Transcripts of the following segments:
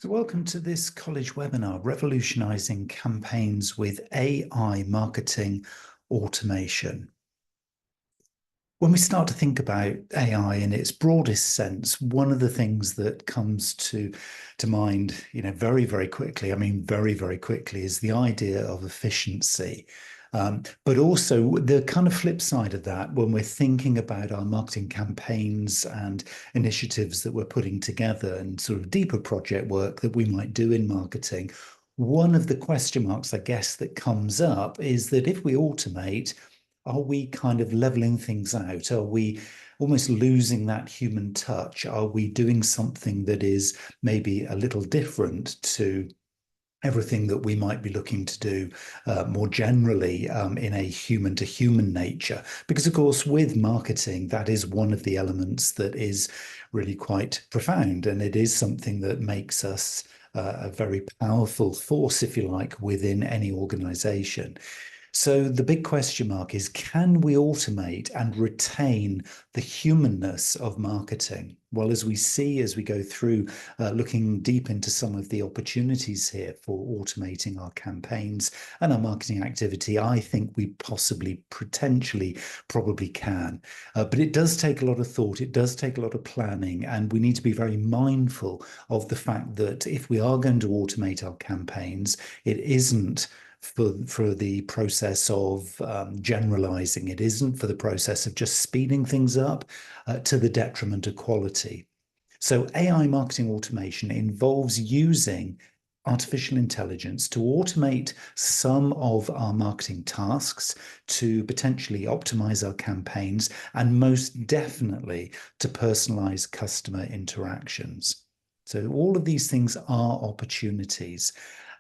So welcome to this college webinar, Revolutionizing Campaigns with AI Marketing Automation. When we start to think about AI in its broadest sense, one of the things that comes to mind, very, very quickly, very, very quickly, is the idea of efficiency. But also the kind of flip side of that, when we're thinking about our marketing campaigns and initiatives that we're putting together and sort of deeper project work that we might do in marketing, one of the question marks, I guess, that comes up is that if we automate, are we kind of leveling things out? Are we almost losing that human touch? Are we doing something that is maybe a little different to everything that we might be looking to do more generally in a human to human nature? Because, of course, with marketing, that is one of the elements that is really quite profound. And it is something that makes us a very powerful force, if you like, within any organization. So the big question mark is, can we automate and retain the humanness of marketing? Well, as we see, as we go through looking deep into some of the opportunities here for automating our campaigns and our marketing activity, I think we possibly, potentially, probably can. But it does take a lot of thought. It does take a lot of planning. And we need to be very mindful of the fact that if we are going to automate our campaigns, it isn't for the process of generalizing. It isn't for the process of just speeding things up to the detriment of quality. So AI marketing automation involves using artificial intelligence to automate some of our marketing tasks, to potentially optimize our campaigns, and most definitely to personalize customer interactions. So all of these things are opportunities.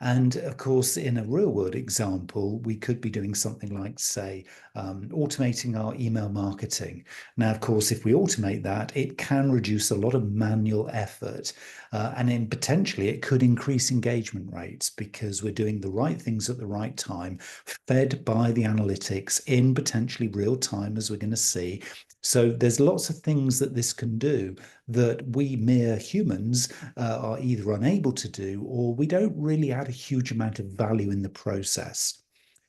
And of course, in a real world example, we could be doing something like, say, automating our email marketing. Now, of course, if we automate that, it can reduce a lot of manual effort. And then potentially it could increase engagement rates because we're doing the right things at the right time, fed by the analytics in potentially real time, as we're going to see. So there's lots of things that this can do that we mere humans are either unable to do, or we don't really add a huge amount of value in the process.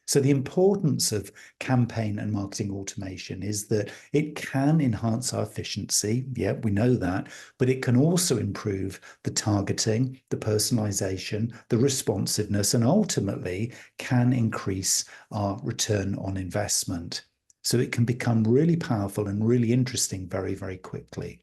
So the importance of campaign and marketing automation is that it can enhance our efficiency. Yeah, we know that, but it can also improve the targeting, the personalization, the responsiveness, and ultimately can increase our return on investment. So it can become really powerful and really interesting very, very quickly.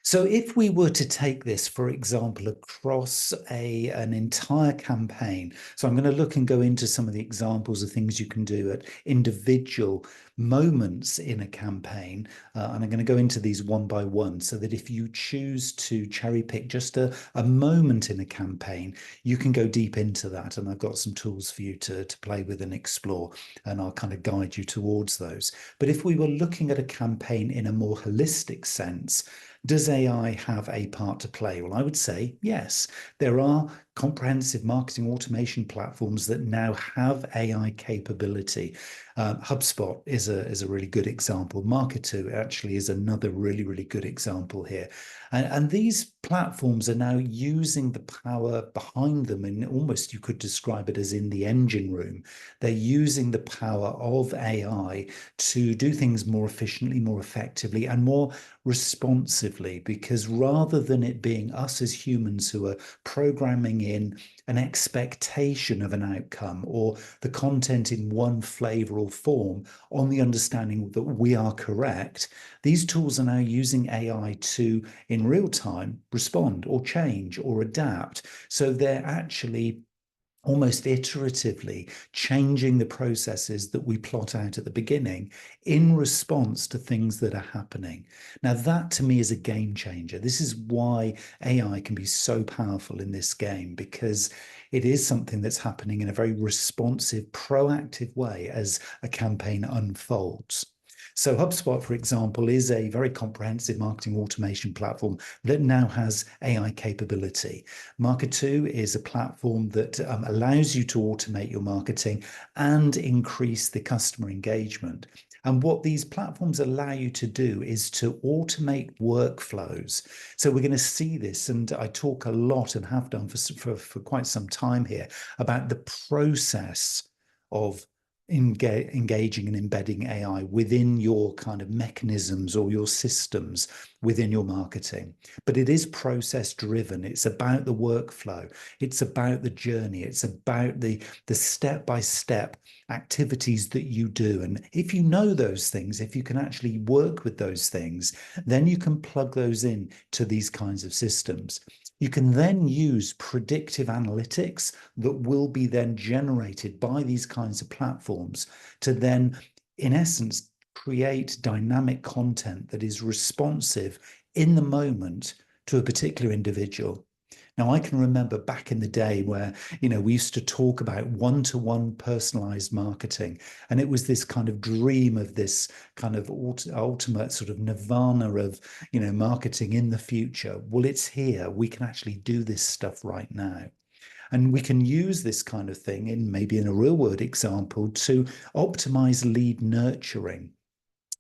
So if we were to take this, for example, across an entire campaign, so I'm going to look and go into some of the examples of things you can do at individual moments in a campaign, and I'm going to go into these one by one so that if you choose to cherry pick just a moment in a campaign, you can go deep into that. And I've got some tools for you to play with and explore, and I'll kind of guide you towards those. But if we were looking at a campaign in a more holistic sense, does AI have a part to play? Well, I would say yes. There are comprehensive marketing automation platforms that now have AI capability. HubSpot is a really good example. Marketo actually is another really, really good example here. And these platforms are now using the power behind them, and almost you could describe it as in the engine room. They're using the power of AI to do things more efficiently, more effectively, and more responsively, because rather than it being us as humans who are programming in an expectation of an outcome or the content in one flavor or form on the understanding that we are correct, these tools are now using AI to, in real time, respond or change or adapt. So they're actually almost iteratively changing the processes that we plot out at the beginning in response to things that are happening. Now, that to me is a game changer. This is why AI can be so powerful in this game, because it is something that's happening in a very responsive, proactive way as a campaign unfolds. So HubSpot, for example, is a very comprehensive marketing automation platform that now has AI capability. Marketo is a platform that allows you to automate your marketing and increase the customer engagement. And what these platforms allow you to do is to automate workflows. So we're going to see this, and I talk a lot and have done for quite some time here about the process of engaging and embedding AI within your kind of mechanisms or your systems within your marketing. But it is process driven. It's about the workflow. It's about the journey. It's about the step-by-step activities that you do. And if you know those things, if you can actually work with those things, then you can plug those in to these kinds of systems. You can then use predictive analytics that will be then generated by these kinds of platforms to then, in essence, create dynamic content that is responsive in the moment to a particular individual. Now, I can remember back in the day where, we used to talk about one-to-one personalized marketing. And it was this kind of dream of this kind of ultimate sort of nirvana of, marketing in the future. Well, it's here. We can actually do this stuff right now. And we can use this kind of thing maybe in a real world example to optimize lead nurturing.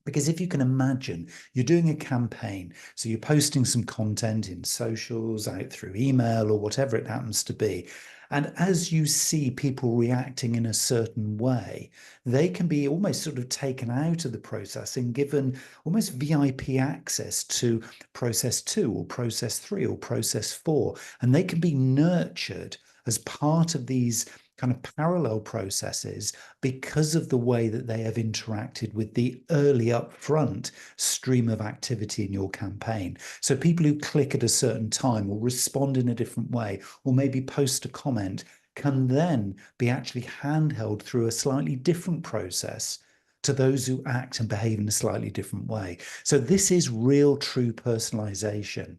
Because if you can imagine, you're doing a campaign, so you're posting some content in socials, out through email, or whatever it happens to be. And as you see people reacting in a certain way, they can be almost sort of taken out of the process and given almost VIP access to process 2 or process 3 or process 4. And they can be nurtured as part of these kind of parallel processes because of the way that they have interacted with the early upfront stream of activity in your campaign. So people who click at a certain time or respond in a different way, or maybe post a comment, can then be actually handheld through a slightly different process to those who act and behave in a slightly different way. So this is real, true personalization.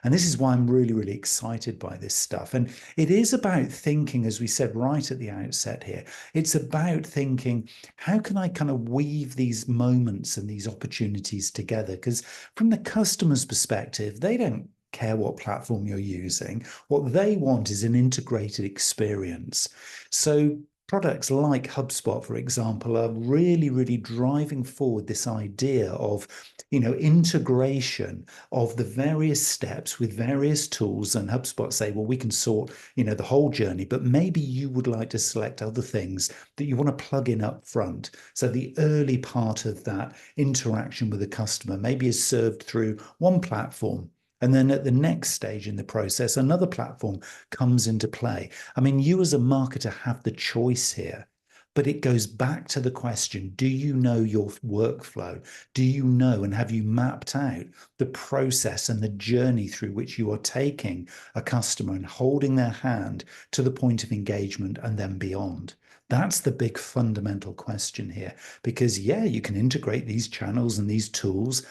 And this is why I'm really, really excited by this stuff. And it is about thinking, as we said right at the outset here, it's about thinking, how can I kind of weave these moments and these opportunities together? Because from the customer's perspective, they don't care what platform you're using. What they want is an integrated experience. So products like HubSpot, for example, are really, really driving forward this idea of, integration of the various steps with various tools. And HubSpot say, well, we can sort, the whole journey, but maybe you would like to select other things that you want to plug in up front. So the early part of that interaction with the customer maybe is served through one platform. And then at the next stage in the process, another platform comes into play. I mean, you as a marketer have the choice here, but it goes back to the question, do you know your workflow? Do you know and have you mapped out the process and the journey through which you are taking a customer and holding their hand to the point of engagement and then beyond? That's the big fundamental question here, because yeah, you can integrate these channels and these tools,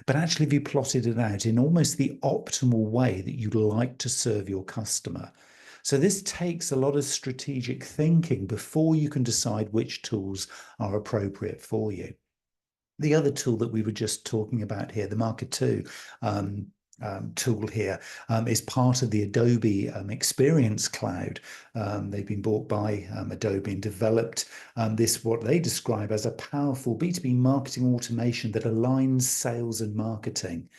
but actually, have you plotted it out in almost the optimal way that you'd like to serve your customer? So this takes a lot of strategic thinking before you can decide which tools are appropriate for you. The other tool that we were just talking about here, the Market 2 tool here, is part of the Adobe Experience Cloud. They've been bought by Adobe and developed this, what they describe as a powerful B2B marketing automation that aligns sales and marketing.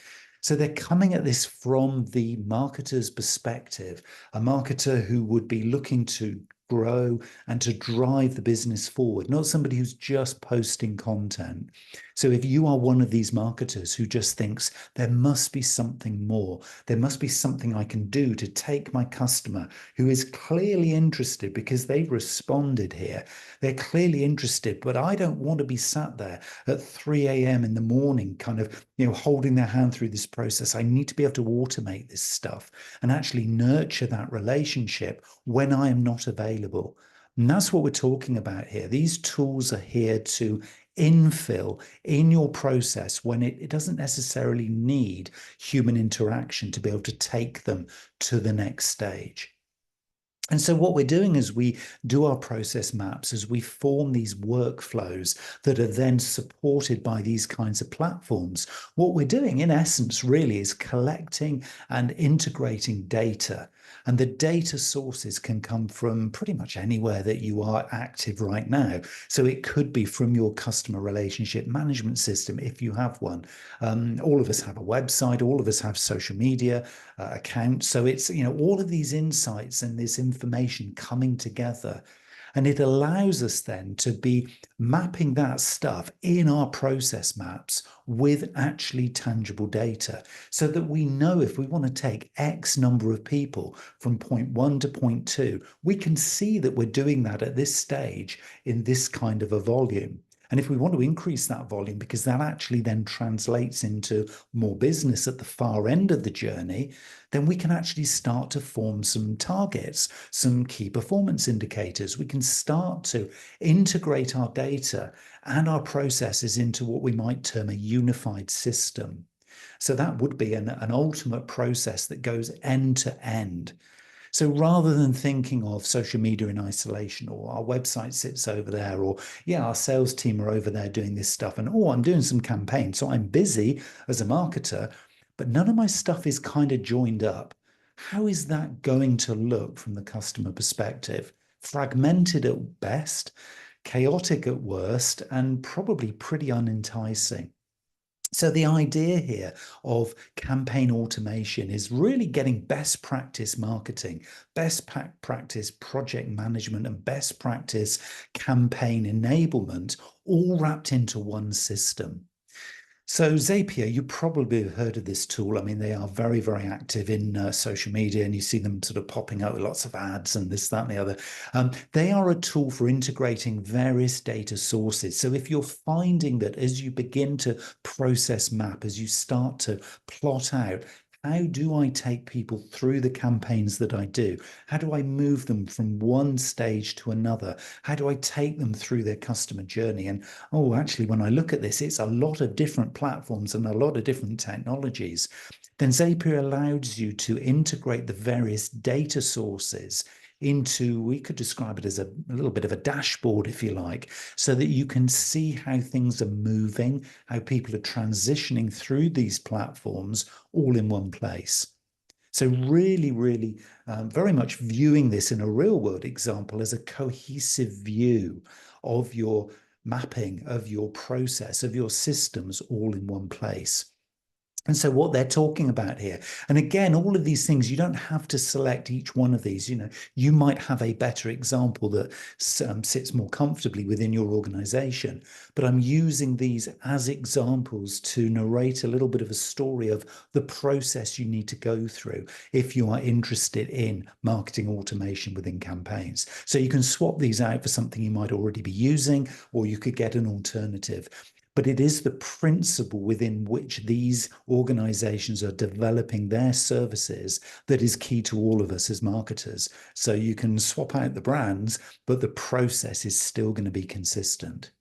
So they're coming at this from the marketer's perspective, a marketer who would be looking to grow and to drive the business forward, not somebody who's just posting content. So if you are one of these marketers who just thinks there must be something more, there must be something I can do to take my customer who is clearly interested because they've responded here, they're clearly interested, but I don't want to be sat there at 3 a.m. in the morning, kind of, holding their hand through this process. I need to be able to automate this stuff and actually nurture that relationship when I am not available. And that's what we're talking about here. These tools are here to infill in your process when it doesn't necessarily need human interaction to be able to take them to the next stage. And so what we're doing is we do our process maps as we form these workflows that are then supported by these kinds of platforms. What we're doing in essence really is collecting and integrating data. And the data sources can come from pretty much anywhere that you are active right now. So it could be from your customer relationship management system, if you have one. All of us have a website, all of us have social media account. So it's, all of these insights and this information coming together. And it allows us then to be mapping that stuff in our process maps with actually tangible data so that we know if we want to take X number of people from point one to point two, we can see that we're doing that at this stage in this kind of a volume. And if we want to increase that volume, because that actually then translates into more business at the far end of the journey, then we can actually start to form some targets, some key performance indicators. We can start to integrate our data and our processes into what we might term a unified system. So that would be an ultimate process that goes end to end. So rather than thinking of social media in isolation, or our website sits over there, or yeah, our sales team are over there doing this stuff, and oh, I'm doing some campaigns, so I'm busy as a marketer, but none of my stuff is kind of joined up. How is that going to look from the customer perspective? Fragmented at best, chaotic at worst, and probably pretty unenticing. So the idea here of campaign automation is really getting best practice marketing, best practice project management, and best practice campaign enablement all wrapped into one system. So Zapier, you probably have heard of this tool. I mean, they are very, very active in social media, and you see them sort of popping out with lots of ads and this, that, and the other. They are a tool for integrating various data sources. So if you're finding that as you begin to process map, as you start to plot out, how do I take people through the campaigns that I do? How do I move them from one stage to another? How do I take them through their customer journey? And oh, actually, when I look at this, it's a lot of different platforms and a lot of different technologies. Then Zapier allows you to integrate the various data sources into, we could describe it as a little bit of a dashboard, if you like, so that you can see how things are moving, how people are transitioning through these platforms all in one place. So really, really very much viewing this in a real world example as a cohesive view of your mapping, of your process, of your systems all in one place. And so what they're talking about here, and again, all of these things, you don't have to select each one of these. You might have a better example that sits more comfortably within your organization. But I'm using these as examples to narrate a little bit of a story of the process you need to go through if you are interested in marketing automation within campaigns. So you can swap these out for something you might already be using, or you could get an alternative. But it is the principle within which these organizations are developing their services that is key to all of us as marketers. So you can swap out the brands, but the process is still going to be consistent.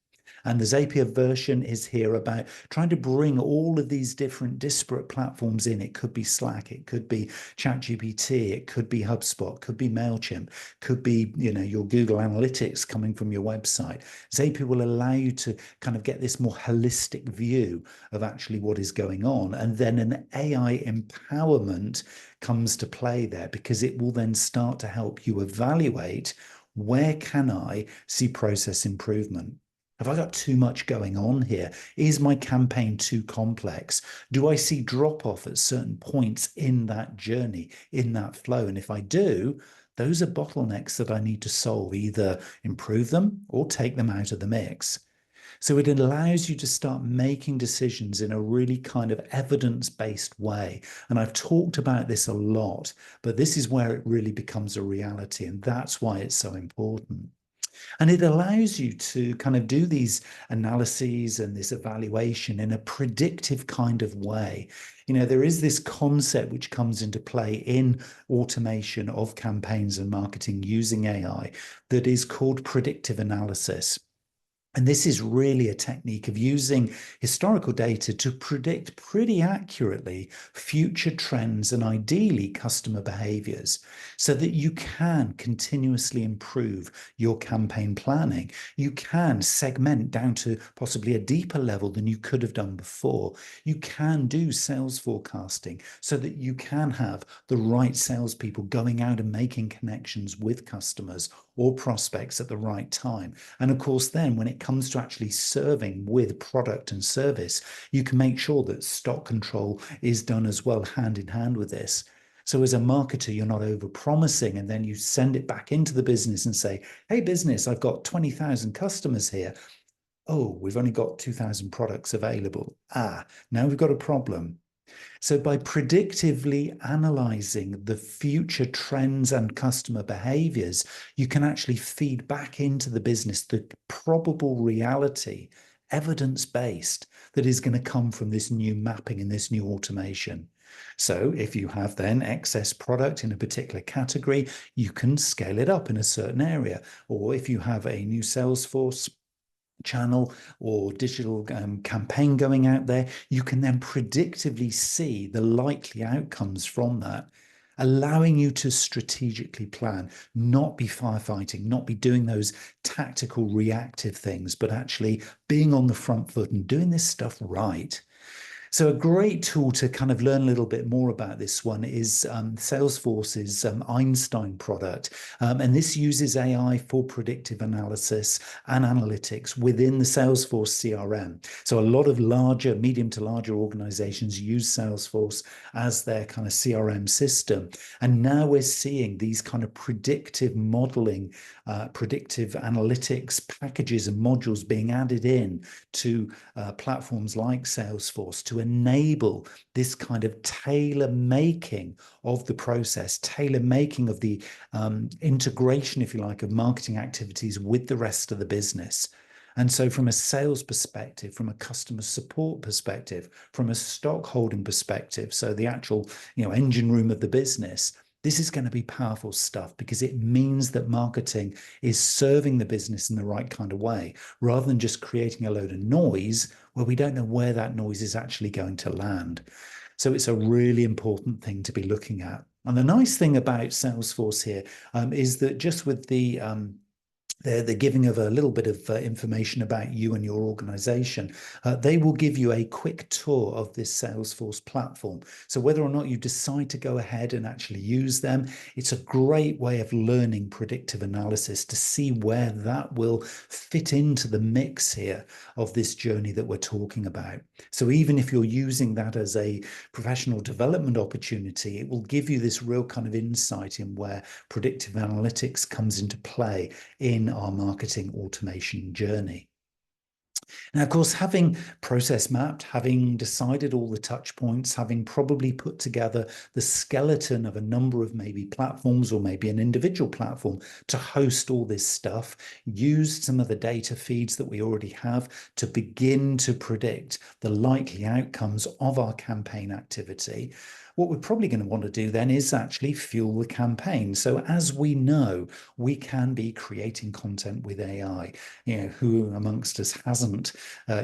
And the Zapier version is here about trying to bring all of these different disparate platforms in. It could be Slack, it could be ChatGPT, it could be HubSpot, could be MailChimp, could be, your Google Analytics coming from your website. Zapier will allow you to kind of get this more holistic view of actually what is going on. And then an AI empowerment comes to play there, because it will then start to help you evaluate, where can I see process improvement? Have I got too much going on here? Is my campaign too complex? Do I see drop off at certain points in that journey, in that flow? And if I do, those are bottlenecks that I need to solve, either improve them or take them out of the mix. So it allows you to start making decisions in a really kind of evidence-based way. And I've talked about this a lot, but this is where it really becomes a reality. And that's why it's so important. And it allows you to kind of do these analyses and this evaluation in a predictive kind of way. There is this concept which comes into play in automation of campaigns and marketing using AI that is called predictive analysis. And this is really a technique of using historical data to predict pretty accurately future trends and ideally customer behaviors so that you can continuously improve your campaign planning. You can segment down to possibly a deeper level than you could have done before. You can do sales forecasting so that you can have the right salespeople going out and making connections with customers or prospects at the right time. And of course, then when it comes to actually serving with product and service, you can make sure that stock control is done as well, hand in hand with this. So as a marketer, you're not over promising and then you send it back into the business and say, hey, business, I've got 20,000 customers here. Oh, we've only got 2,000 products available. Now we've got a problem. So by predictively analyzing the future trends and customer behaviors, you can actually feed back into the business the probable reality, evidence-based, that is going to come from this new mapping and this new automation. So if you have then excess product in a particular category, you can scale it up in a certain area. Or if you have a new Salesforce channel or digital campaign going out there, you can then predictively see the likely outcomes from that, allowing you to strategically plan, not be firefighting, not be doing those tactical reactive things, but actually being on the front foot and doing this stuff right. So a great tool to kind of learn a little bit more about this one is Salesforce's Einstein product. And this uses AI for predictive analysis and analytics within the Salesforce CRM. So a lot of larger, medium to larger organizations use Salesforce as their kind of CRM system. And now we're seeing these kind of predictive modeling, predictive analytics packages and modules being added in to platforms like Salesforce to enable this kind of tailor making of the process, tailor making of the integration, if you like, of marketing activities with the rest of the business. And so from a sales perspective, from a customer support perspective, from a stock holding perspective, so the actual, engine room of the business, this is going to be powerful stuff because it means that marketing is serving the business in the right kind of way, rather than just creating a load of noise where we don't know where that noise is actually going to land. So it's a really important thing to be looking at. And the nice thing about Salesforce here is that just with the giving of a little bit of information about you and your organization, they will give you a quick tour of this Salesforce platform. So whether or not you decide to go ahead and actually use them, it's a great way of learning predictive analysis to see where that will fit into the mix here of this journey that we're talking about. So even if you're using that as a professional development opportunity, it will give you this real kind of insight in where predictive analytics comes into play in our marketing automation journey. Now, of course, having process mapped, having decided all the touch points, having probably put together the skeleton of a number of maybe platforms or maybe an individual platform to host all this stuff, used some of the data feeds that we already have to begin to predict the likely outcomes of our campaign activity. What we're probably going to want to do then is actually fuel the campaign. So as we know, we can be creating content with AI. Who amongst us hasn't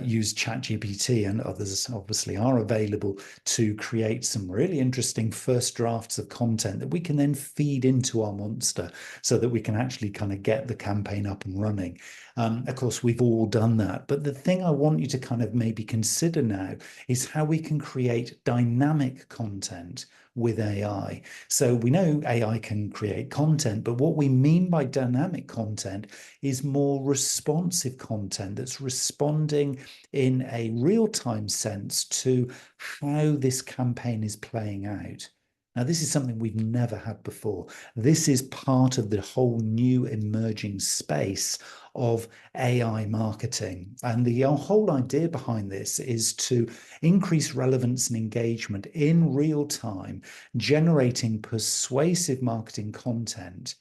used ChatGPT, and others obviously are available to create some really interesting first drafts of content that we can then feed into our monster so that we can actually kind of get the campaign up and running. Of course, we've all done that. But the thing I want you to kind of maybe consider now is how we can create dynamic content with AI. So we know AI can create content, but what we mean by dynamic content is more responsive content that's responding in a real-time sense to how this campaign is playing out. Now, this is something we've never had before. This is part of the whole new emerging space of AI marketing. And the whole idea behind this is to increase relevance and engagement in real time, generating persuasive marketing content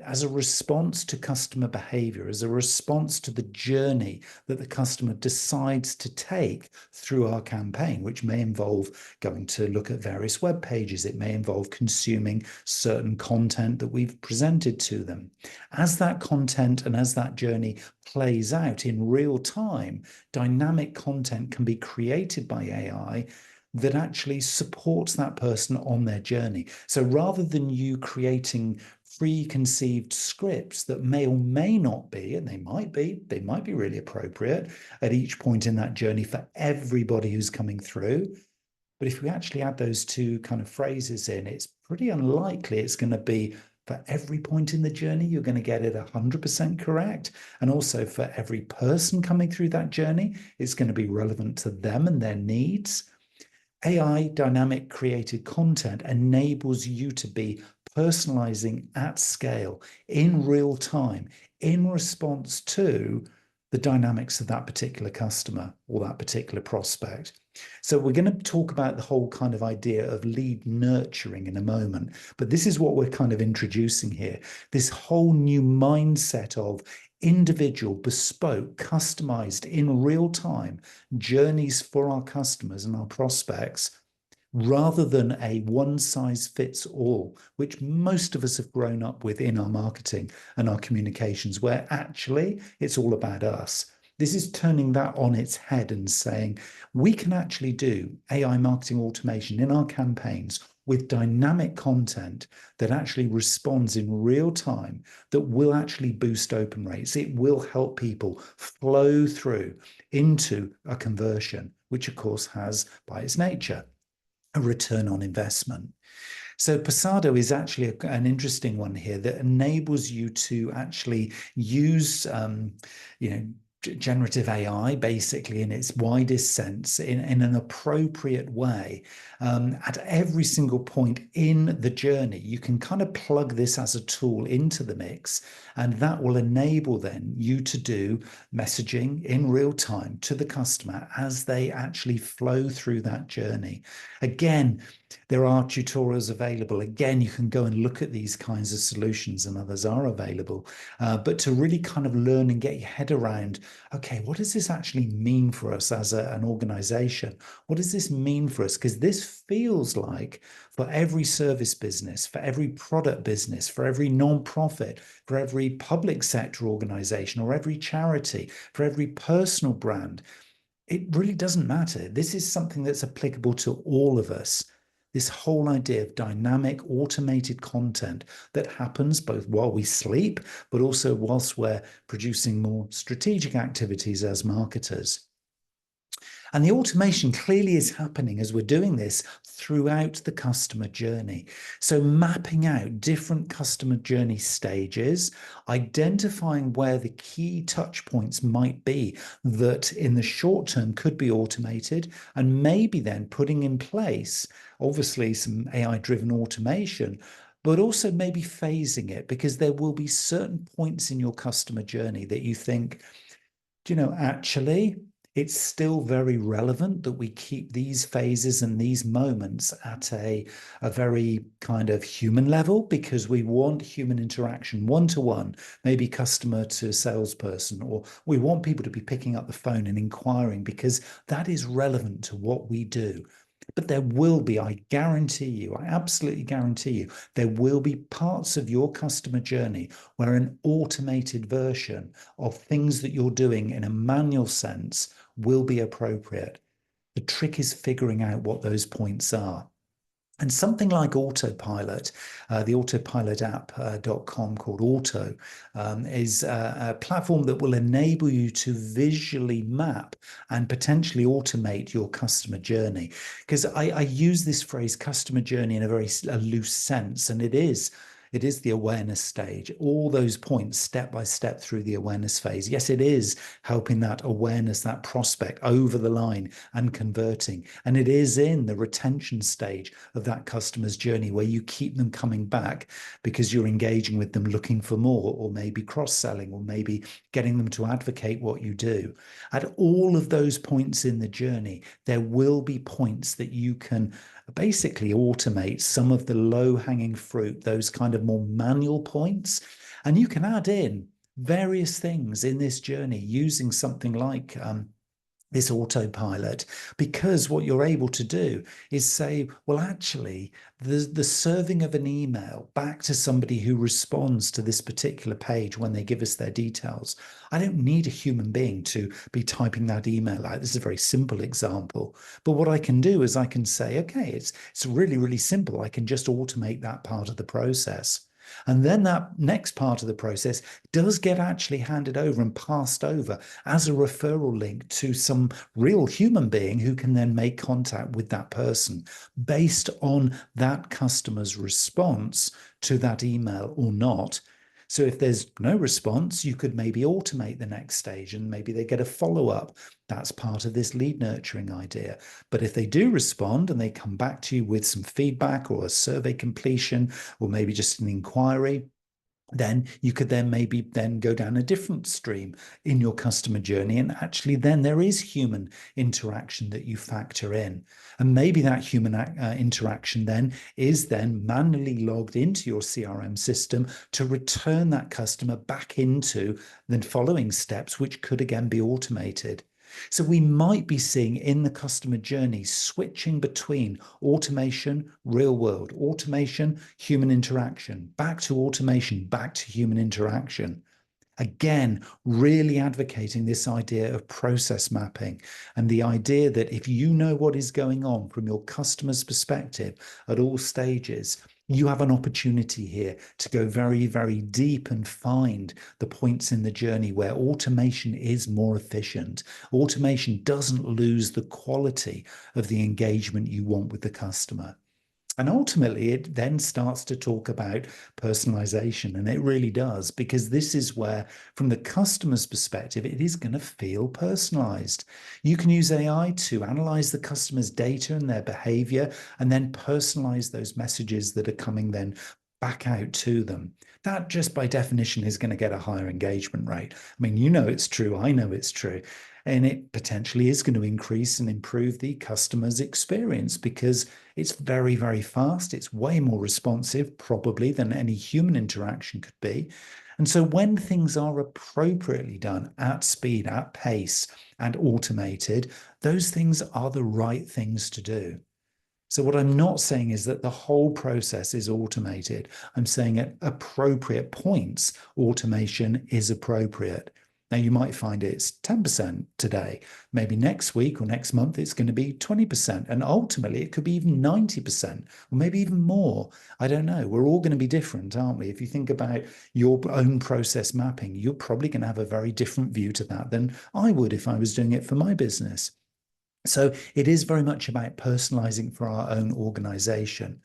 as a response to customer behavior, as a response to the journey that the customer decides to take through our campaign, which may involve going to look at various web pages. It may involve consuming certain content that we've presented to them. As that content and as that journey plays out in real time, dynamic content can be created by AI that actually supports that person on their journey. So rather than you creating preconceived scripts that may or may not be, and they might be really appropriate at each point in that journey for everybody who's coming through. But if we actually add those two kind of phrases in, it's pretty unlikely it's going to be for every point in the journey, you're going to get it 100% correct. And also for every person coming through that journey, it's going to be relevant to them and their needs. AI dynamic created content enables you to be personalizing at scale in real time in response to the dynamics of that particular customer or that particular prospect. So we're going to talk about the whole kind of idea of lead nurturing in a moment, but this is what we're kind of introducing here. This whole new mindset of individual, bespoke, customized in real time journeys for our customers and our prospects, rather than a one size fits all, which most of us have grown up with in our marketing and our communications, where actually it's all about us. This is turning that on its head and saying we can actually do AI marketing automation in our campaigns with dynamic content that actually responds in real time, that will actually boost open rates. It will help people flow through into a conversion, which of course has, by its nature, a return on investment. So Pasado is actually an interesting one here that enables you to actually use, generative AI basically in its widest sense in an appropriate way at every single point in the journey. You can kind of plug this as a tool into the mix, and that will enable then you to do messaging in real time to the customer as they actually flow through that journey. Again, there are tutorials available. Again, you can go and look at these kinds of solutions, and others are available. But to really kind of learn and get your head around, okay, what does this actually mean for us as an organization? What does this mean for us? Because this feels like for every service business, for every product business, for every non-profit, for every public sector organization, or every charity, for every personal brand, it really doesn't matter. This is something that's applicable to all of us. This whole idea of dynamic, automated content that happens both while we sleep, but also whilst we're producing more strategic activities as marketers. And the automation clearly is happening as we're doing this throughout the customer journey. So mapping out different customer journey stages, identifying where the key touch points might be that in the short term could be automated, and maybe then putting in place, obviously, some AI-driven automation, but also maybe phasing it, because there will be certain points in your customer journey that you think, actually, it's still very relevant that we keep these phases and these moments at a very kind of human level, because we want human interaction, one-to-one, maybe customer to salesperson, or we want people to be picking up the phone and inquiring, because that is relevant to what we do. But there will be, I guarantee you, I absolutely guarantee you, there will be parts of your customer journey where an automated version of things that you're doing in a manual sense will be appropriate. The trick is figuring out what those points are. And something like Autopilot, the Autopilot app.com called Auto, is a platform that will enable you to visually map and potentially automate your customer journey. Because I use this phrase customer journey in a very loose sense, and it is the awareness stage, all those points step by step through the awareness phase. Yes, it is helping that awareness, that prospect over the line and converting. And it is in the retention stage of that customer's journey where you keep them coming back because you're engaging with them looking for more, or maybe cross-selling, or maybe getting them to advocate what you do. At all of those points in the journey, there will be points that you can basically automate some of the low-hanging fruit, those kind of more manual points. And you can add in various things in this journey using something like this autopilot, because what you're able to do is say, well, actually, the serving of an email back to somebody who responds to this particular page when they give us their details. I don't need a human being to be typing that email out. This is a very simple example. But what I can do is I can say, okay, it's really, really simple. I can just automate that part of the process. And then that next part of the process does get actually handed over and passed over as a referral link to some real human being who can then make contact with that person based on that customer's response to that email or not. So if there's no response, you could maybe automate the next stage and maybe they get a follow-up. That's part of this lead nurturing idea. But if they do respond and they come back to you with some feedback or a survey completion, or maybe just an inquiry, then you could then maybe then go down a different stream in your customer journey. And actually then there is human interaction that you factor in. And maybe that human interaction then is then manually logged into your CRM system to return that customer back into the following steps, which could again be automated. So we might be seeing in the customer journey switching between automation, real world, automation, human interaction, back to automation, back to human interaction. Again, really advocating this idea of process mapping and the idea that if you know what is going on from your customer's perspective at all stages, you have an opportunity here to go very, very deep and find the points in the journey where automation is more efficient. Automation doesn't lose the quality of the engagement you want with the customer. And ultimately, it then starts to talk about personalization, and it really does, because this is where, from the customer's perspective, it is going to feel personalized. You can use AI to analyze the customer's data and their behavior, and then personalize those messages that are coming then back out to them. That just by definition is going to get a higher engagement rate. I mean, you know it's true, I know it's true. And it potentially is going to increase and improve the customer's experience because it's very, very fast. It's way more responsive, probably, than any human interaction could be. And so when things are appropriately done at speed, at pace, and automated, those things are the right things to do. So what I'm not saying is that the whole process is automated. I'm saying at appropriate points, automation is appropriate. Now, you might find it's 10% today. Maybe next week or next month, it's going to be 20%. And ultimately, it could be even 90% or maybe even more. I don't know. We're all going to be different, aren't we? If you think about your own process mapping, you're probably going to have a very different view to that than I would if I was doing it for my business. So it is very much about personalizing for our own organization.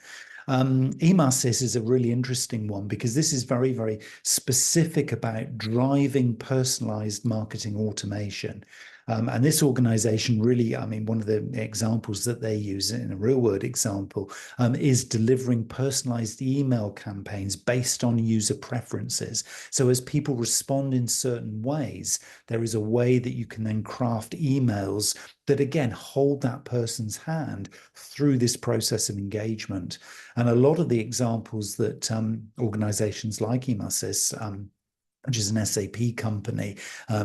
Emasis is a really interesting one because this is very, very specific about driving personalized marketing automation. And this organization really, I mean, one of the examples that they use in a real world example is delivering personalized email campaigns based on user preferences. So as people respond in certain ways, there is a way that you can then craft emails that, again, hold that person's hand through this process of engagement. And a lot of the examples that organizations like Emasis, which is an SAP company,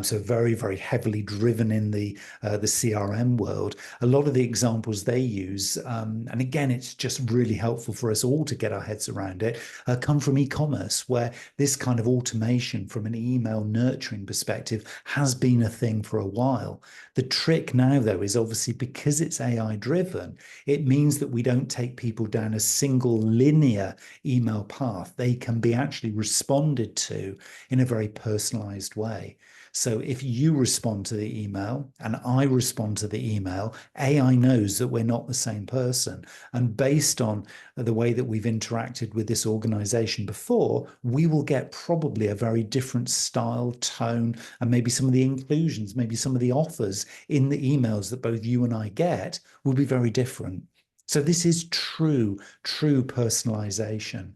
so very, very heavily driven in the CRM world. A lot of the examples they use, and again, it's just really helpful for us all to get our heads around it, come from e-commerce, where this kind of automation from an email nurturing perspective has been a thing for a while. The trick now, though, is obviously because it's AI driven, it means that we don't take people down a single linear email path. They can be actually responded to in a very personalized way. So if you respond to the email and I respond to the email, AI knows that we're not the same person. And based on the way that we've interacted with this organization before, we will get probably a very different style, tone, and maybe some of the inclusions, maybe some of the offers in the emails that both you and I get will be very different. So this is true personalization.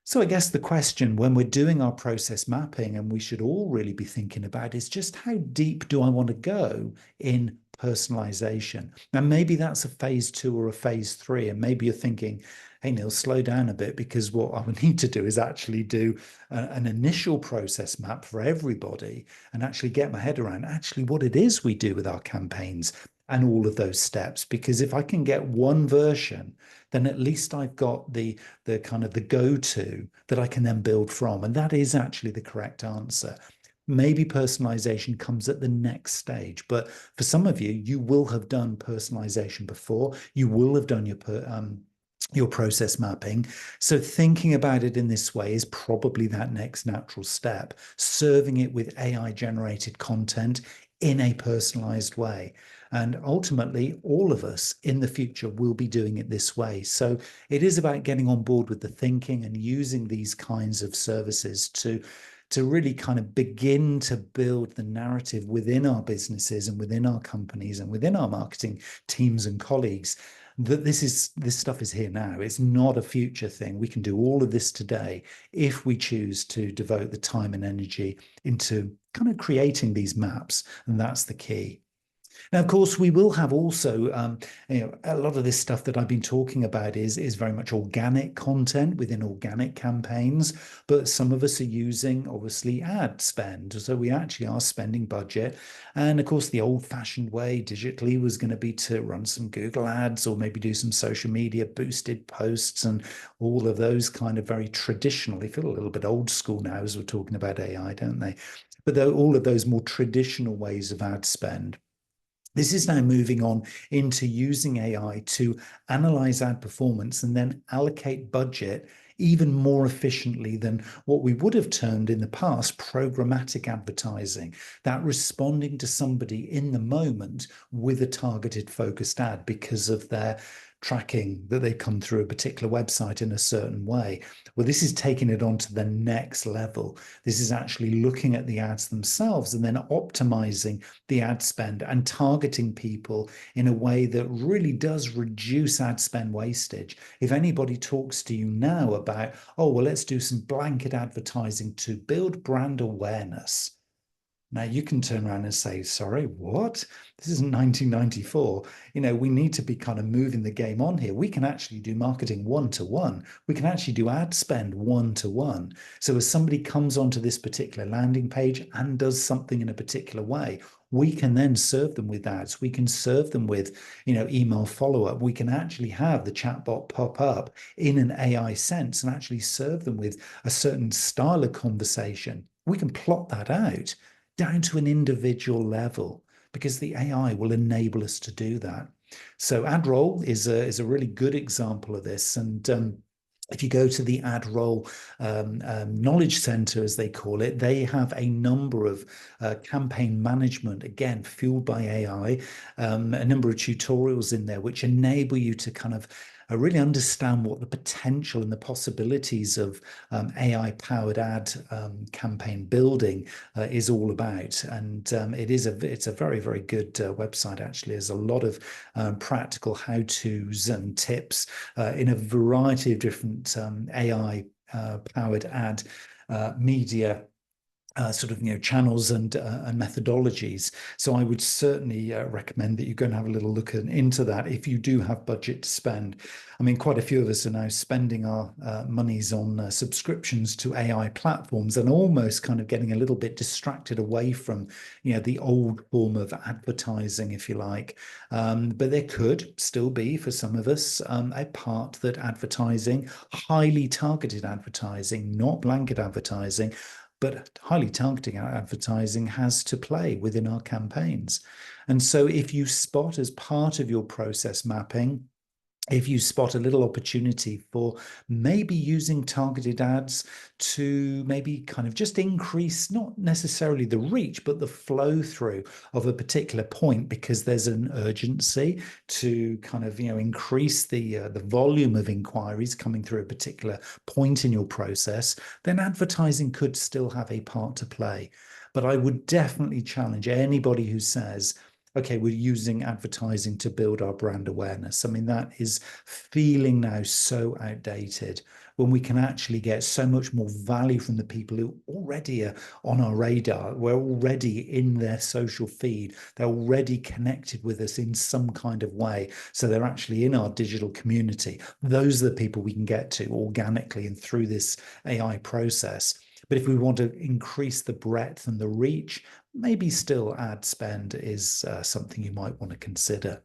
So I guess the question when we're doing our process mapping, and we should all really be thinking about, is just how deep do I want to go in personalization. Now, maybe that's a phase 2 or a phase 3, and maybe you're thinking, hey, Neil, slow down a bit, because what I would need to do is actually do an initial process map for everybody and actually get my head around actually what it is we do with our campaigns and all of those steps. Because if I can get one version, then at least I've got the kind of the go-to that I can then build from. And that is actually the correct answer. Maybe personalization comes at the next stage, but for some of you, you will have done personalization before. You will have done your process mapping. So thinking about it in this way is probably that next natural step, serving it with AI generated content in a personalized way. And ultimately, all of us in the future will be doing it this way. So it is about getting on board with the thinking and using these kinds of services to really kind of begin to build the narrative within our businesses and within our companies and within our marketing teams and colleagues that this stuff is here now. It's not a future thing. We can do all of this today if we choose to devote the time and energy into kind of creating these maps, and that's the key. Now, of course, we will have also, a lot of this stuff that I've been talking about is very much organic content within organic campaigns, but some of us are using, obviously, ad spend. So we actually are spending budget. And of course, the old-fashioned way digitally was going to be to run some Google ads or maybe do some social media boosted posts and all of those kind of very traditional. They feel a little bit old school now as we're talking about AI, don't they? But all of those more traditional ways of ad spend. This is now moving on into using AI to analyze ad performance and then allocate budget even more efficiently than what we would have termed in the past programmatic advertising, that responding to somebody in the moment with a targeted focused ad because of their tracking that they come through a particular website in a certain way. Well, this is taking it on to the next level. This is actually looking at the ads themselves and then optimizing the ad spend and targeting people in a way that really does reduce ad spend wastage. If anybody talks to you now about, oh, well, let's do some blanket advertising to build brand awareness. Now you can turn around and say, sorry, what? This isn't 1994. We need to be kind of moving the game on here. We can actually do marketing one-to-one. We can actually do ad spend one-to-one. So as somebody comes onto this particular landing page and does something in a particular way, we can then serve them with ads. We can serve them with, email follow-up. We can actually have the chatbot pop up in an AI sense and actually serve them with a certain style of conversation. We can plot that out down to an individual level because the AI will enable us to do that. So AdRoll is a really good example of this. And if you go to the AdRoll Knowledge Center, as they call it, they have a number of campaign management, again, fueled by AI, a number of tutorials in there which enable you to kind of really understand what the potential and the possibilities of AI-powered ad campaign building is all about. And it's a very, very good website, actually. There's a lot of practical how-tos and tips in a variety of different AI-powered ad media channels and methodologies. So I would certainly recommend that you go and have a little look into that if you do have budget to spend. I mean, quite a few of us are now spending our monies on subscriptions to AI platforms and almost kind of getting a little bit distracted away from, the old form of advertising, if you like. But there could still be, for some of us, a part that advertising, highly targeted advertising, not blanket advertising, but highly targeting advertising has to play within our campaigns. And so if you spot as part of your process mapping, if you spot a little opportunity for maybe using targeted ads to maybe kind of just increase, not necessarily the reach, but the flow through of a particular point, because there's an urgency to kind of, increase the volume of inquiries coming through a particular point in your process, then advertising could still have a part to play. But I would definitely challenge anybody who says, okay, we're using advertising to build our brand awareness. I mean, that is feeling now so outdated when we can actually get so much more value from the people who already are on our radar. We're already in their social feed. They're already connected with us in some kind of way. So they're actually in our digital community. Those are the people we can get to organically and through this AI process. But if we want to increase the breadth and the reach, maybe still ad spend is something you might want to consider.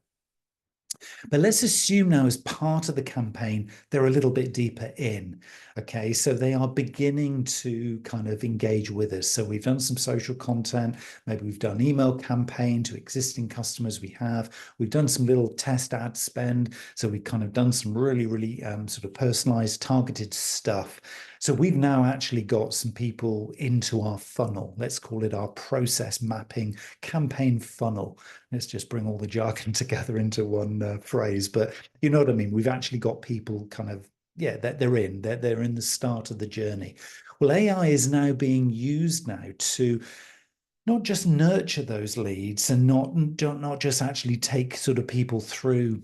But let's assume now, as part of the campaign, they're a little bit deeper in. Okay, so they are beginning to kind of engage with us. So we've done some social content, maybe we've done email campaign to existing customers we have. We've done some little test ad spend. So we've kind of done some really sort of personalized, targeted stuff. So we've now actually got some people into our funnel. Let's call it our process mapping campaign funnel. Let's just bring all the jargon together into one phrase, but you know what I mean? We've actually got people kind of, yeah, they're in the start of the journey. Well, AI is now being used now to not just nurture those leads and not just actually take sort of people through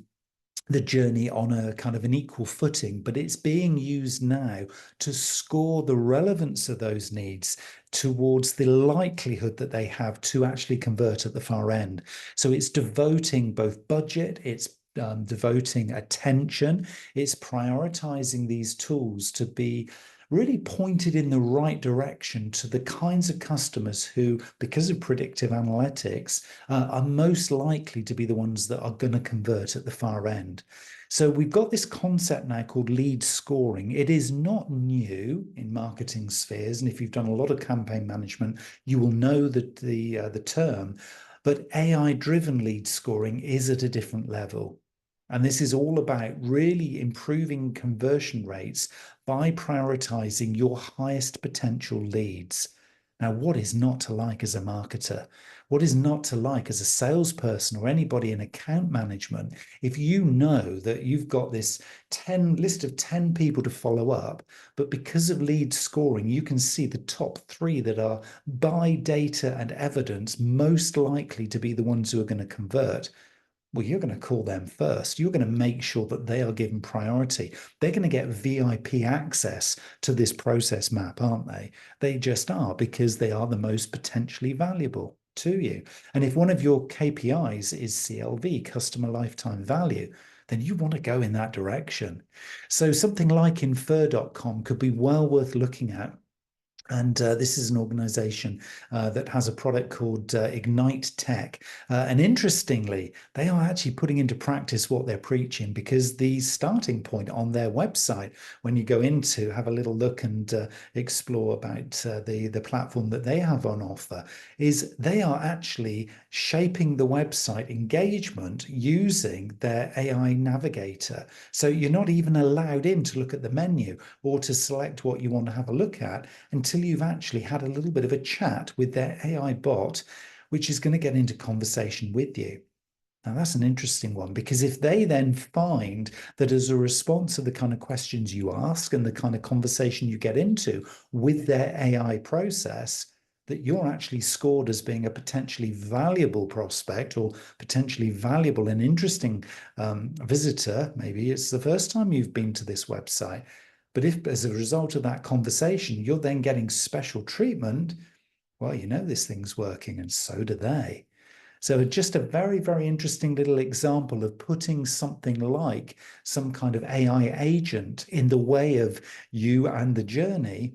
the journey on a kind of an equal footing, but it's being used now to score the relevance of those needs towards the likelihood that they have to actually convert at the far end. So it's devoting both budget, it's devoting attention, it's prioritizing these tools to be really pointed in the right direction to the kinds of customers who, because of predictive analytics, are most likely to be the ones that are going to convert at the far end. So we've got this concept now called lead scoring. It is not new in marketing spheres, and if you've done a lot of campaign management, you will know that the term. But AI-driven lead scoring is at a different level. And this is all about really improving conversion rates by prioritizing your highest potential leads. Now, what is not to like as a marketer? What is not to like as a salesperson or anybody in account management if you know that you've got this list of 10 people to follow up, but because of lead scoring, you can see the top 3 that are by data and evidence most likely to be the ones who are going to convert? Well, you're going to call them first. You're going to make sure that they are given priority. They're going to get VIP access to this process map, aren't they? They just are, because they are the most potentially valuable to you. And if one of your KPIs is CLV, customer lifetime value, then you want to go in that direction. So something like infer.com could be well worth looking at. And this is an organization that has a product called Ignite Tech. And interestingly, they are actually putting into practice what they're preaching, because the starting point on their website, when you go in to have a little look and explore about the platform that they have on offer, is they are actually shaping the website engagement using their AI navigator. So you're not even allowed in to look at the menu or to select what you want to have a look at until you've actually had a little bit of a chat with their AI bot, which is going to get into conversation with you. Now, that's an interesting one, because if they then find that as a response to the kind of questions you ask and the kind of conversation you get into with their AI process, that you're actually scored as being a potentially valuable prospect or potentially valuable and interesting visitor, maybe it's the first time you've been to this website. But if, as a result of that conversation, you're then getting special treatment, well, you know this thing's working, and so do they. So just a very interesting little example of putting something like some kind of AI agent in the way of you and the journey.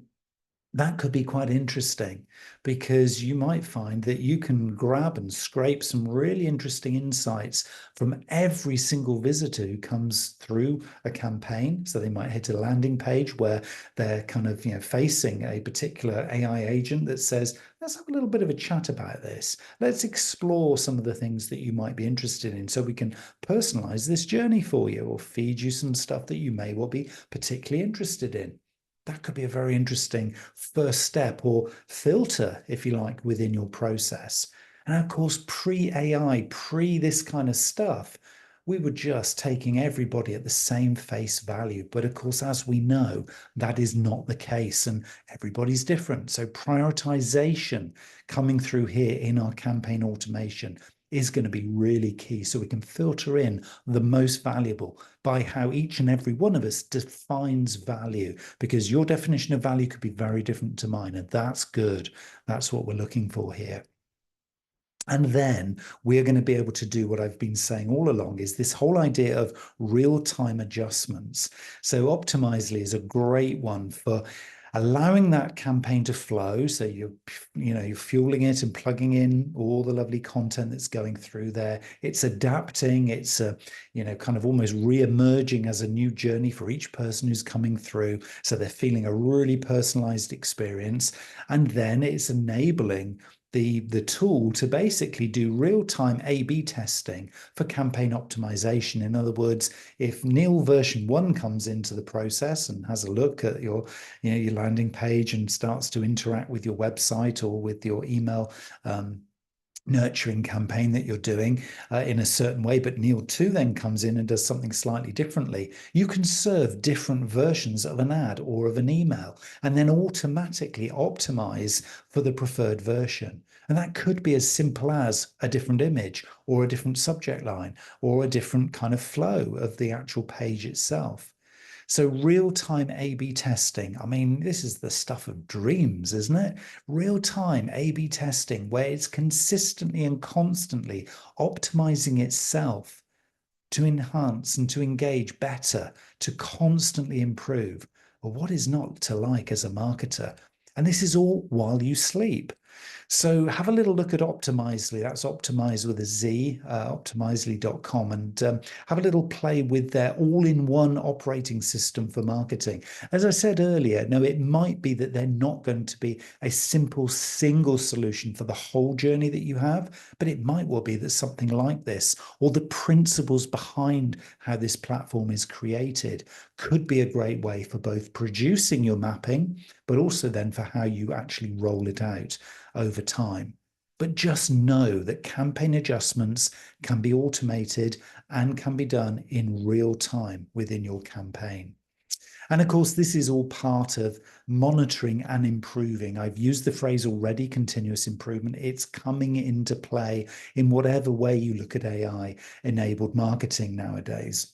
That could be quite interesting, because you might find that you can grab and scrape some really interesting insights from every single visitor who comes through a campaign. So they might hit a landing page where they're kind of, facing a particular AI agent that says, let's have a little bit of a chat about this. Let's explore some of the things that you might be interested in, so we can personalize this journey for you or feed you some stuff that you may well be particularly interested in. That could be a very interesting first step or filter, if you like, within your process. And of course, pre-AI, pre this kind of stuff, we were just taking everybody at the same face value. But of course, as we know, that is not the case, and everybody's different. So prioritization coming through here in our campaign automation is going to be really key, so we can filter in the most valuable by how each and every one of us defines value, because your definition of value could be very different to mine, and that's good. That's what we're looking for here. And then we're going to be able to do what I've been saying all along, is this whole idea of real-time adjustments. So Optimizely is a great one for allowing that campaign to flow. So you're fueling it and plugging in all the lovely content that's going through there. It's adapting. It's kind of almost re-emerging as a new journey for each person who's coming through. So they're feeling a really personalized experience. And then it's enabling the tool to basically do real-time A/B testing for campaign optimization. In other words, if Neil version 1 comes into the process and has a look at your landing page and starts to interact with your website or with your email nurturing campaign that you're doing in a certain way, but Neil 2 then comes in and does something slightly differently, you can serve different versions of an ad or of an email and then automatically optimize for the preferred version. And that could be as simple as a different image or a different subject line or a different kind of flow of the actual page itself. So real-time A/B testing, I mean, this is the stuff of dreams, isn't it? Real-time A/B testing, where it's consistently and constantly optimizing itself to enhance and to engage better, to constantly improve. Well, what is not to like as a marketer? And this is all while you sleep. So have a little look at Optimisely. That's Optimise with a Z, optimisely.com, and have a little play with their all-in-one operating system for marketing. As I said earlier, no, it might be that they're not going to be a simple single solution for the whole journey that you have, but it might well be that something like this, or the principles behind how this platform is created, could be a great way for both producing your mapping, but also then for how you actually roll it out over time. But just know that campaign adjustments can be automated and can be done in real time within your campaign. And of course, this is all part of monitoring and improving. I've used the phrase already, continuous improvement. It's coming into play in whatever way you look at AI-enabled marketing nowadays.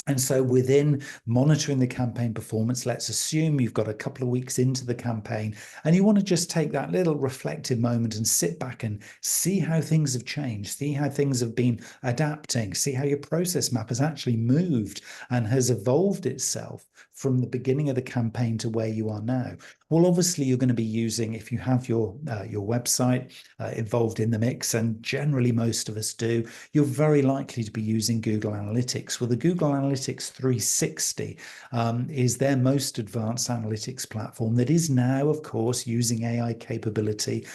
And so within monitoring the campaign performance, let's assume you've got a couple of weeks into the campaign and you want to just take that little reflective moment and sit back and see how things have changed, see how things have been adapting, see how your process map has actually moved and has evolved itself from the beginning of the campaign to where you are now. Well, obviously, you're going to be using, if you have your website involved in the mix, and generally most of us do, you're very likely to be using Google Analytics. Well, the Google Analytics 360 is their most advanced analytics platform that is now, of course, using AI capability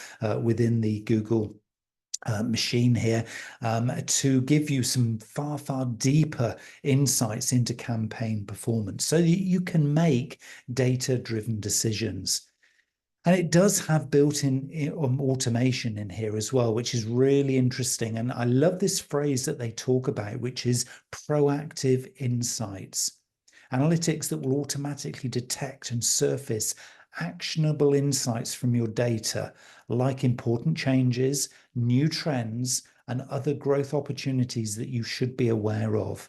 within the Google machine here to give you some far, far deeper insights into campaign performance so that you can make data-driven decisions. And it does have built-in automation in here as well, which is really interesting. And I love this phrase that they talk about, which is proactive insights. Analytics that will automatically detect and surface actionable insights from your data, like important changes, new trends, and other growth opportunities that you should be aware of.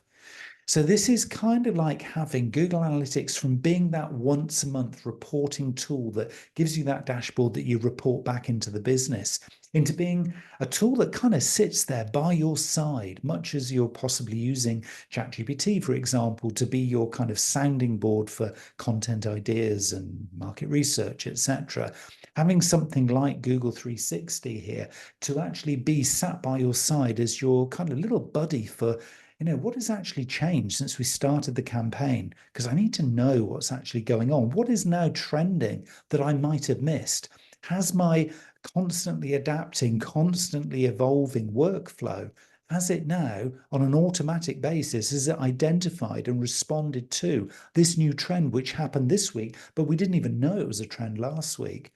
So this is kind of like having Google Analytics from being that once a month reporting tool that gives you that dashboard that you report back into the business, into being a tool that kind of sits there by your side, much as you're possibly using ChatGPT, for example, to be your kind of sounding board for content ideas and market research, etc. Having something like Google 360 here to actually be sat by your side as your kind of little buddy for what has actually changed since we started the campaign? Because I need to know what's actually going on. What is now trending that I might have missed? Has my constantly adapting, constantly evolving workflow, has it now, on an automatic basis, has it identified and responded to this new trend which happened this week, but we didn't even know it was a trend last week?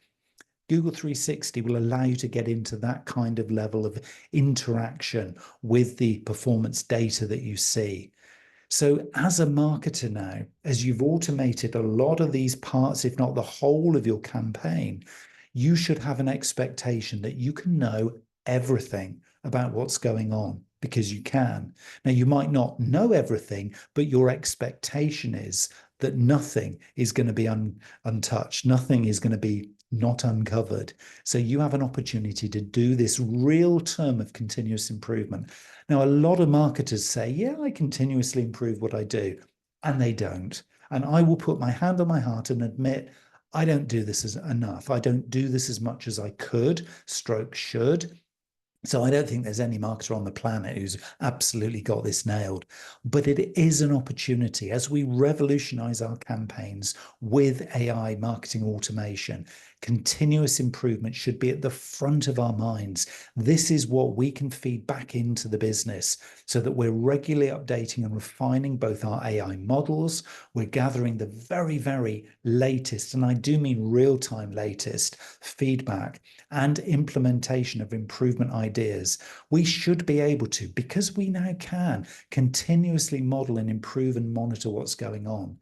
Google 360 will allow you to get into that kind of level of interaction with the performance data that you see. So as a marketer now, as you've automated a lot of these parts, if not the whole of your campaign, you should have an expectation that you can know everything about what's going on because you can. Now, you might not know everything, but your expectation is that nothing is going to be untouched. Nothing is going to be not uncovered. So you have an opportunity to do this real term of continuous improvement. Now, a lot of marketers say, yeah, I continuously improve what I do, and they don't. And I will put my hand on my heart and admit I don't do this as enough. I don't do this as much as I could, stroke should. So I don't think there's any marketer on the planet who's absolutely got this nailed. But it is an opportunity as we revolutionize our campaigns with AI marketing automation. Continuous improvement should be at the front of our minds. This is what we can feed back into the business so that we're regularly updating and refining both our AI models. We're gathering the very, very latest, and I do mean real-time latest feedback and implementation of improvement ideas. We should be able to, because we now can, continuously model and improve and monitor what's going on.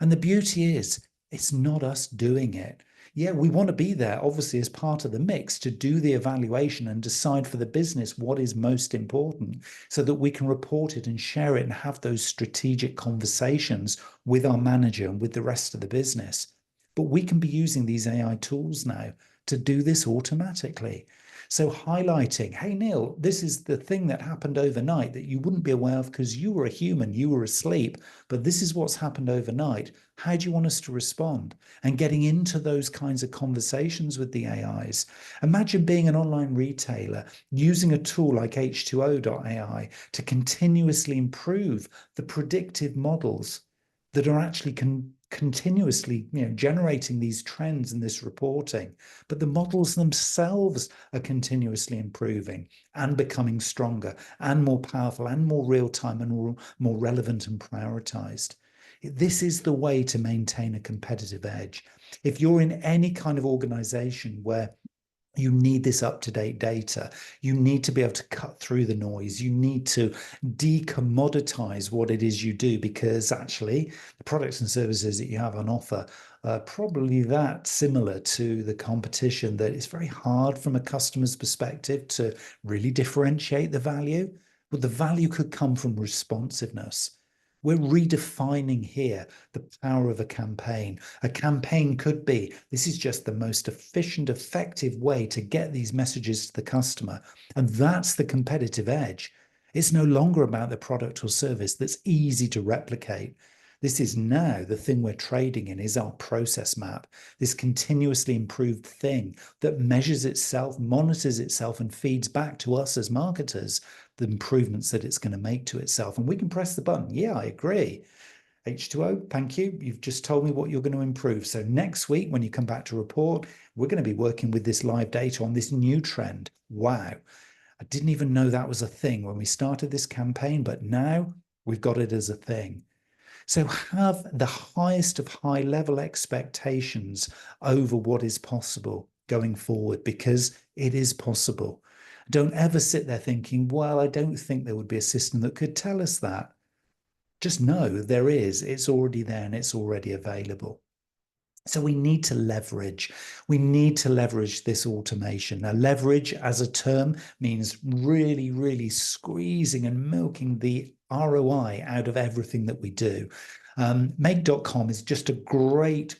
And the beauty is, it's not us doing it. Yeah, we want to be there, obviously, as part of the mix to do the evaluation and decide for the business what is most important so that we can report it and share it and have those strategic conversations with our manager and with the rest of the business. But we can be using these AI tools now to do this automatically. So highlighting, hey, Neil, this is the thing that happened overnight that you wouldn't be aware of because you were a human, you were asleep, but this is what's happened overnight. How do you want us to respond? And getting into those kinds of conversations with the AIs. Imagine being an online retailer using a tool like H2O.ai to continuously improve the predictive models that are actually continuously generating these trends and this reporting, but the models themselves are continuously improving and becoming stronger and more powerful and more real-time and more relevant and prioritized. This is the way to maintain a competitive edge. If you're in any kind of organization where you need this up-to-date data. You need to be able to cut through the noise. You need to decommoditize what it is you do because actually the products and services that you have on offer are probably that similar to the competition that it's very hard from a customer's perspective to really differentiate the value. But the value could come from responsiveness. We're redefining here the power of a campaign. A campaign could be, this is just the most efficient, effective way to get these messages to the customer. And that's the competitive edge. It's no longer about the product or service that's easy to replicate. This is now the thing we're trading in is our process map, this continuously improved thing that measures itself, monitors itself, and feeds back to us as marketers the improvements that it's going to make to itself. And we can press the button. Yeah, I agree. H2O, thank you. You've just told me what you're going to improve. So next week, when you come back to report, we're going to be working with this live data on this new trend. Wow. I didn't even know that was a thing when we started this campaign, but now we've got it as a thing. So have the highest of high level expectations over what is possible going forward, because it is possible. Don't ever sit there thinking, well, I don't think there would be a system that could tell us that. Just know there is, it's already there and it's already available. So we need to leverage. We need to leverage this automation. Now, leverage as a term means really, really squeezing and milking the ROI out of everything that we do. Make.com is just a great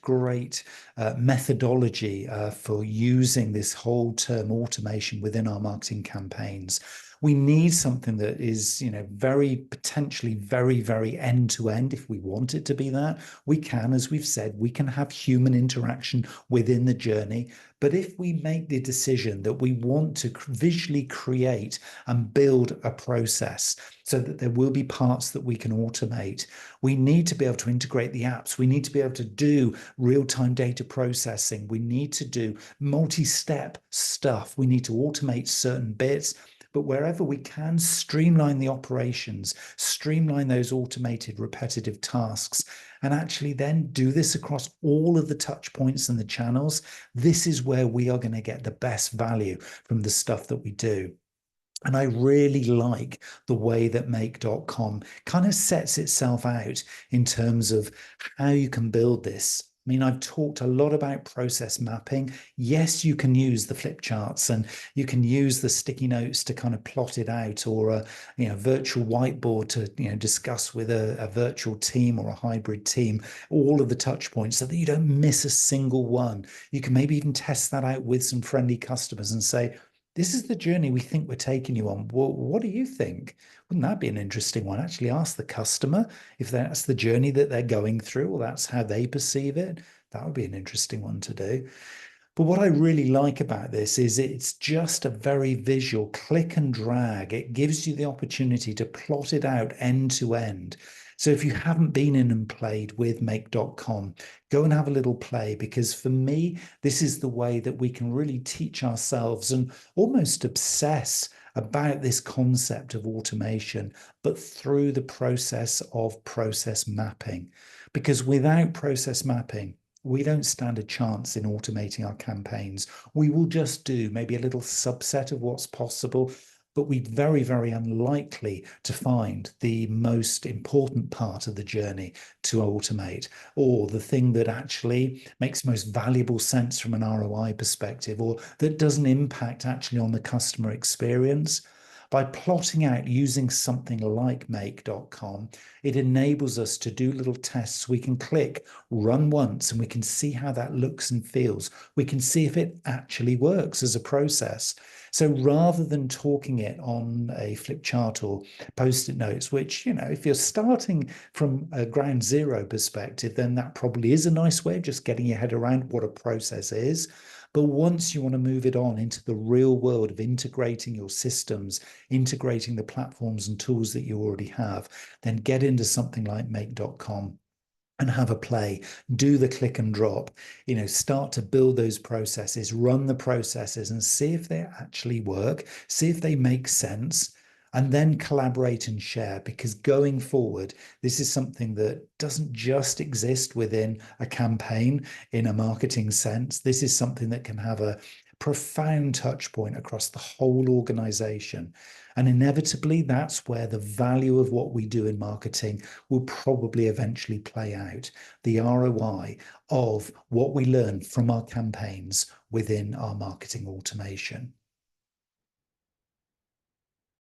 methodology for using this whole term automation within our marketing campaigns. We need something that is, very potentially very end to end. If we want it to be that, we can, as we've said, we can have human interaction within the journey. But if we make the decision that we want to visually create and build a process so that there will be parts that we can automate, we need to be able to integrate the apps. We need to be able to do real-time data processing. We need to do multi-step stuff. We need to automate certain bits. But wherever we can, streamline the operations, streamline those automated repetitive tasks, and actually then do this across all of the touch points and the channels. This is where we are going to get the best value from the stuff that we do. And I really like the way that Make.com kind of sets itself out in terms of how you can build this I mean, I've talked a lot about process mapping. Yes, you can use the flip charts and you can use the sticky notes to kind of plot it out, or a virtual whiteboard to discuss with a virtual team or a hybrid team all of the touch points so that you don't miss a single one. You can maybe even test that out with some friendly customers and say, this is the journey we think we're taking you on. Well, what do you think? Wouldn't that be an interesting one? Actually ask the customer if that's the journey that they're going through, or that's how they perceive it. That would be an interesting one to do. But what I really like about this is it's just a very visual click and drag. It gives you the opportunity to plot it out end to end. So if you haven't been in and played with make.com, go and have a little play, because for me, this is the way that we can really teach ourselves and almost obsess about this concept of automation, but through the process of process mapping. Because without process mapping, we don't stand a chance in automating our campaigns. We will just do maybe a little subset of what's possible, but we're very, very unlikely to find the most important part of the journey to automate, or the thing that actually makes most valuable sense from an ROI perspective, or that doesn't impact actually on the customer experience. By plotting out using something like make.com, it enables us to do little tests. We can click run once and we can see how that looks and feels. We can see if it actually works as a process. So rather than talking it on a flip chart or post-it notes, which, if you're starting from a ground zero perspective, then that probably is a nice way of just getting your head around what a process is. But once you want to move it on into the real world of integrating your systems, integrating the platforms and tools that you already have, then get into something like make.com and have a play, do the click and drop, start to build those processes, run the processes and see if they actually work, see if they make sense, and then collaborate and share. Because going forward, this is something that doesn't just exist within a campaign in a marketing sense. This is something that can have a profound touch point across the whole organization. And inevitably, that's where the value of what we do in marketing will probably eventually play out. The ROI of what we learn from our campaigns within our marketing automation.